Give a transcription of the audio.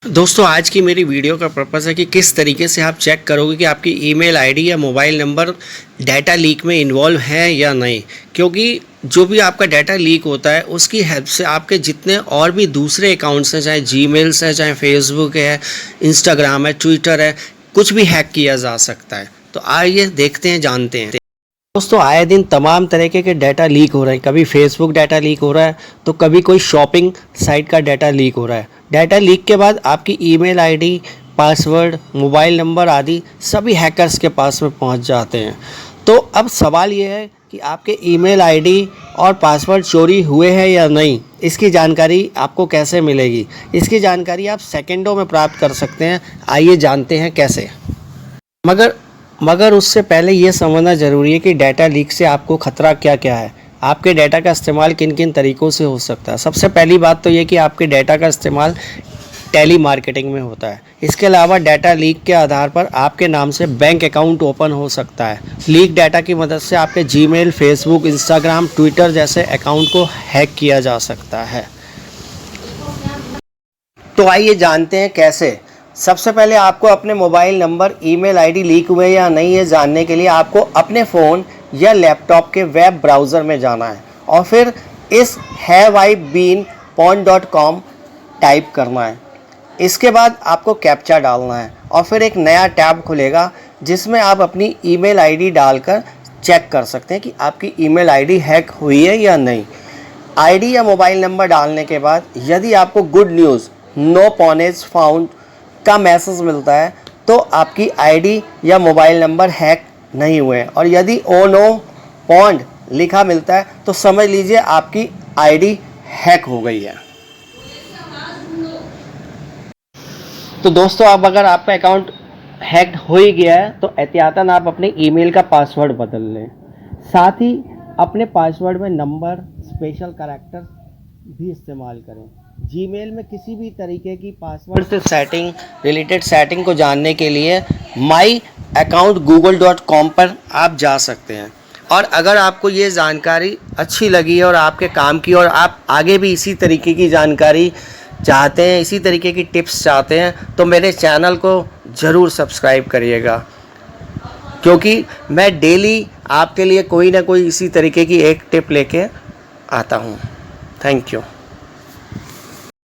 दोस्तों आज की मेरी वीडियो का पर्पस है कि किस तरीके से आप चेक करोगे कि आपकी ईमेल आईडी या मोबाइल नंबर डाटा लीक में इन्वॉल्व है या नहीं। क्योंकि जो भी आपका डाटा लीक होता है उसकी हेल्प से आपके जितने और भी दूसरे अकाउंट्स हैं, चाहे जीमेल्स है, चाहे फेसबुक है, इंस्टाग्राम है, ट्विटर है, कुछ भी हैक किया जा सकता है। तो आइए देखते हैं, जानते हैं। दोस्तों आए दिन तमाम तरीके के डाटा लीक हो रहे हैं। कभी फेसबुक डाटा लीक हो रहा है तो कभी कोई शॉपिंग साइट का डाटा लीक हो रहा है। डाटा लीक के बाद आपकी email ID, password, mobile number आदि सभी हैकर्स के पास में पहुंच जाते हैं। तो अब सवाल ये है कि आपके ईमेल आईडी और पासवर्ड चोरी हुए हैं या नहीं। इसकी जानकारी आपको कैसे मिलेगी? इसकी जानकारी आप सेकंडों में प्राप्त कर सकते हैं। आइए जानते हैं कैसे। मगर उससे पहले ये समझना ज़रूरी है कि डाटा लीक से आपको ख़तरा क्या क्या है। आपके डाटा का इस्तेमाल किन किन तरीक़ों से हो सकता है। सबसे पहली बात तो ये कि आपके डाटा का इस्तेमाल टेली मार्केटिंग में होता है। इसके अलावा डाटा लीक के आधार पर आपके नाम से बैंक अकाउंट ओपन हो सकता है। लीक डाटा की मदद से आपके जीमेल, फेसबुक, इंस्टाग्राम, ट्विटर जैसे अकाउंट को हैक किया जा सकता है। तो आइए जानते हैं कैसे। सबसे पहले आपको अपने mobile number, email ID leak हुए या नहीं ये जानने के लिए आपको अपने फ़ोन या लैपटॉप के वेब ब्राउज़र में जाना है और फिर इस haveibeenpawned.com टाइप करना है। इसके बाद आपको कैप्चा डालना है और फिर एक नया टैब खुलेगा जिसमें आप अपनी ईमेल आईडी डालकर चेक कर सकते हैं कि आपकी ईमेल आईडी हैक हुई है या नहीं। आईडी या मोबाइल नंबर डालने के बाद यदि आपको गुड न्यूज़, नो पॉनेज फाउंड का मैसेज मिलता है तो आपकी आईडी या मोबाइल नंबर हैक नहीं हुए, और यदि ओ नो पॉन्ड लिखा मिलता है तो समझ लीजिए आपकी आईडी हैक हो गई है। तो दोस्तों अब अगर आपका अकाउंट हैक हो ही गया है तो एहतियातन आप अपने ईमेल का पासवर्ड बदल लें। साथ ही अपने पासवर्ड में नंबर, स्पेशल कैरेक्टर भी इस्तेमाल करें। जीमेल में किसी भी तरीके की पासवर्ड से रिलेटेड सेटिंग को जानने के लिए myaccountgoogle.com पर आप जा सकते हैं। और अगर आपको ये जानकारी अच्छी लगी है और आपके काम की, और आप आगे भी इसी तरीके की जानकारी चाहते हैं, इसी तरीके की टिप्स चाहते हैं, तो मेरे चैनल को ज़रूर सब्सक्राइब करिएगा, क्योंकि मैं डेली आपके लिए कोई ना कोई इसी तरीके की एक टिप लेके आता हूँ। Thank you.